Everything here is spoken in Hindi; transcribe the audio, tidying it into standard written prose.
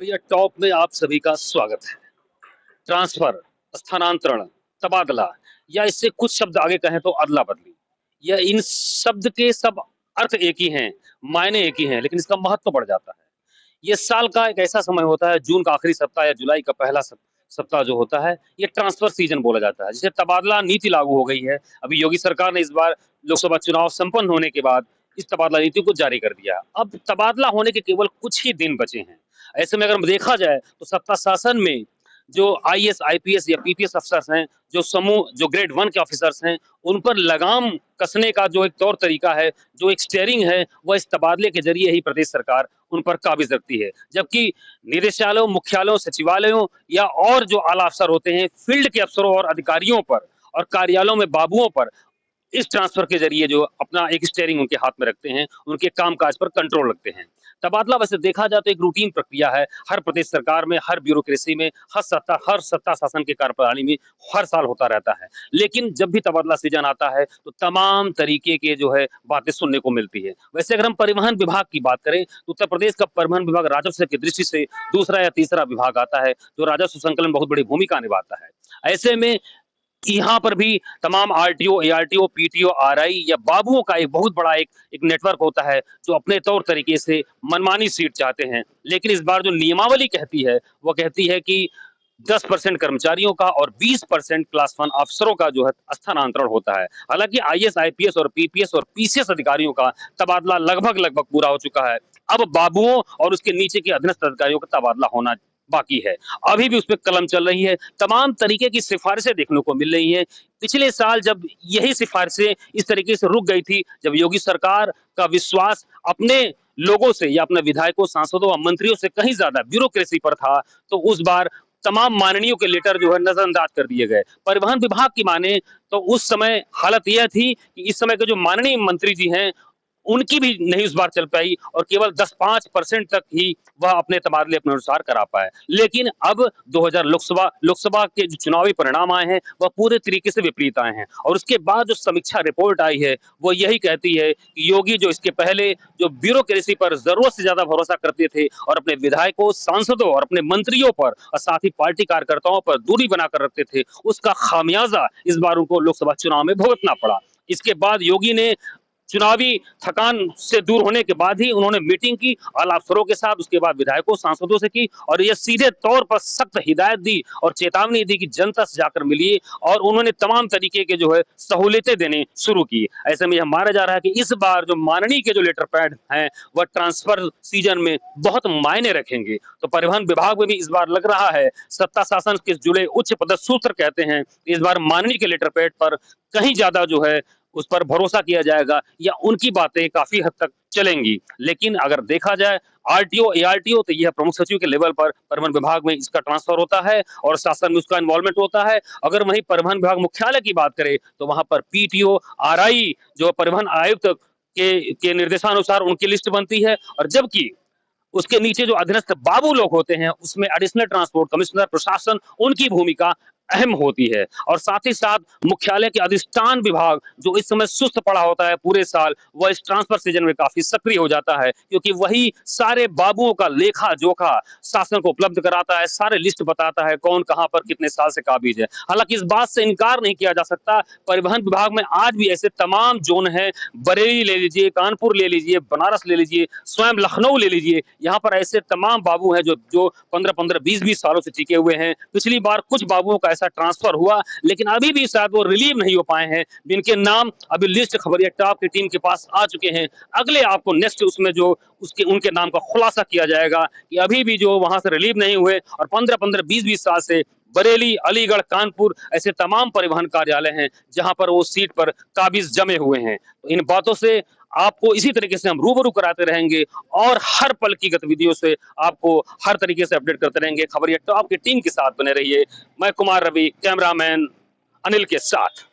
भैया टॉप में आप सभी का स्वागत है। ट्रांसफर, स्थानांतरण, तबादला या इससे कुछ शब्द आगे कहें तो अदला बदली, यह इन शब्द के सब अर्थ एक ही हैं, मायने एक ही हैं, लेकिन इसका महत्व बढ़ जाता है। ये साल का एक ऐसा समय होता है, जून का आखिरी सप्ताह या जुलाई का पहला सप्ताह जो होता है, ये ट्रांसफर सीजन बोला जाता है, जिसे तबादला नीति लागू हो गई है। अभी योगी सरकार ने इस बार लोकसभा चुनाव संपन्न होने के बाद इस तबादला नीति को जारी कर दिया। अब तबादला होने के केवल कुछ ही दिन बचे हैं। ऐसे में अगर देखा जाए तो सत्ता शासन में जो आईएएस, आईपीएस या पीपीएस अफसर्स हैं, जो ग्रेड 1 के ऑफिसर्स हैं, उन पर लगाम कसने का जो एक तौर तरीका है, जो एक स्टीयरिंग है, वह इस तबादले के जरिए ही प्रदेश सरकार उन पर काबिज रखती है। जबकि निदेशालयों, मुख्यालयों, सचिवालयों या और जो आला अफसर होते हैं, फील्ड के अफसरों और अधिकारियों पर और कार्यालयों में बाबुओं पर इस ट्रांसफर के जरिए जो अपना एक स्टीयरिंग उनके हाथ में रखते हैं, उनके कामकाज पर कंट्रोल रखते हैं। तबादला वैसे देखा जाए तो एक रूटीन प्रक्रिया है, हर प्रदेश सरकार में, हर ब्यूरोक्रेसी में, हर सत्ता शासन के कार्यप्रणाली में हर साल होता रहता है। लेकिन जब भी तबादला सीजन आता है तो तमाम तरीके के जो है बातें सुनने को मिलती है। वैसे अगर हम परिवहन विभाग की बात करें तो उत्तर प्रदेश का परिवहन विभाग राजस्व की दृष्टि से दूसरा या तीसरा विभाग आता है, जो राजस्व संकलन में बहुत बड़ी भूमिका निभाता है। ऐसे में यहाँ पर भी तमाम आरटीओ, एआरटीओ, पीटीओ, आरआई या बाबुओं का एक बहुत बड़ा एक नेटवर्क होता है, जो अपने तौर तरीके से मनमानी सीट चाहते हैं। लेकिन इस बार जो नियमावली कहती है, वो कहती है कि 10% कर्मचारियों का और 20% क्लास 1 अफसरों का जो है स्थानांतरण होता है। हालांकि आईएएस, आईपीएस और पीपीएस और पीसीएस अधिकारियों का तबादला लगभग लगभग पूरा हो चुका है। अब बाबुओं और उसके नीचे के अधीनस्थ अधिकारियों का तबादला होना बाकी है। अभी भी उस पे कलम चल रही है। तमाम तरीके की सिफारिशें देखने को मिल रही हैं। पिछले साल जब यही सिफारिशें इस तरीके से रुक गई थी, जब योगी सरकार का विश्वास अपने लोगों से या अपने विधायकों, सांसदों और मंत्रियों से कहीं ज्यादा ब्यूरोक्रेसी पर था, तो उस बार तमाम माननीयों के लेटर जो है नजरअंदाज कर दिए गए। परिवहन विभाग की माने तो उस समय हालत यह थी कि इस समय के जो माननीय मंत्री जी हैं, उनकी भी नहीं उस बार चल पाई और केवल 10-5% तक ही वह अपने तबादले अपने अनुसार करा पाए। लेकिन अब 2000 लोकसभा के जो चुनावी परिणाम आए हैं, वह पूरे तरीके से विपरीत आए हैं और उसके बाद जो समीक्षा रिपोर्ट आई है, वो यही कहती है कि योगी जो इसके पहले जो ब्यूरोक्रेसी पर जरूरत से ज्यादा भरोसा करते थे और अपने विधायकों, सांसदों और अपने मंत्रियों पर और साथ ही पार्टी कार्यकर्ताओं पर दूरी बनाकर रखते थे, उसका खामियाजा इस बार उनको लोकसभा चुनाव में भुगतना पड़ा। इसके बाद योगी ने चुनावी थकान से दूर होने के बाद ही उन्होंने मीटिंग की आला अफसरों के साथ, उसके बाद विधायकों, सांसदों से की और ये सीधे तौर पर सख्त हिदायत दी और चेतावनी दी कि जनता से जाकर मिलिए और उन्होंने तमाम तरीके के जो है सहूलियतें देने शुरू की। ऐसे में यह माना जा रहा है कि इस बार जो माननीय के जो लेटर पैड हैं, वह ट्रांसफर सीजन में बहुत मायने रखेंगे। तो परिवहन विभाग में भी इस बार लग रहा है, सत्ता शासन के जुड़े उच्च पदस्थ सूत्र कहते हैं, इस बार माननीय के लेटर पैड पर कहीं ज्यादा जो है उस पर भरोसा किया जाएगा या उनकी बातें काफी हद तक चलेंगी। लेकिन अगर देखा जाए आरटीओ, एआरटीओ, तो यह प्रमुख सचिव के लेवल पर परिवहन विभाग में इसका ट्रांसफर होता है और शासन में उसका इन्वॉल्वमेंट होता है। अगर वहीं परिवहन विभाग मुख्यालय की बात करें तो वहां पर पीटीओ, आरआई जो परिवहन आयुक्त के निर्देशानुसार उनकी लिस्ट बनती है और जबकि उसके नीचे जो अधीनस्थ बाबू लोग होते हैं, उसमें एडिशनल ट्रांसपोर्ट कमिश्नर, प्रशासन, उनकी भूमिका अहम होती है और साथ ही साथ मुख्यालय के अधिष्ठान विभाग जो इस समय सुस्त पड़ा होता है पूरे साल, वह इस ट्रांसफर सीजन में काफी सक्रिय हो जाता है, क्योंकि वही सारे बाबुओं का लेखा जोखा शासन को उपलब्ध कराता है, सारे लिस्ट बताता है कौन कहां पर कितने साल से काबिज है। हालांकि इस बात से इनकार नहीं किया जा सकता, परिवहन विभाग में आज भी ऐसे तमाम जोन है, बरेली ले लीजिए, कानपुर ले लीजिए, बनारस ले लीजिए, स्वयं लखनऊ ले लीजिए, यहाँ पर ऐसे तमाम बाबू हैं जो 15-15, 20-20 सालों से टिके हुए हैं। पिछली बार कुछ बाबुओं का ऐसा ट्रांसफर हुआ, लेकिन अभी भी शायद वो रिलीव नहीं हो पाए हैं, जिनके नाम अभी लिस्ट खबरिया टॉप की टीम के पास आ चुके हैं। अगले आपको नेक्स्ट उसमें जो उसके उनके नाम का खुलासा किया जाएगा कि अभी भी जो वहां से रिलीव नहीं हुए और 15-15, 20-20 साल से बरेली, अलीगढ़, कानपुर ऐसे तमाम परिवहन कार्यालय हैं जहां पर वो सीट पर काबिज जमे हुए हैं। तो इन बातों से आपको इसी तरीके से हम रूबरू कराते रहेंगे और हर पल की गतिविधियों से आपको हर तरीके से अपडेट करते रहेंगे। खबरिया टॉप की टीम के साथ बने रहिए। मैं कुमार रवि, कैमरामैन अनिल के साथ।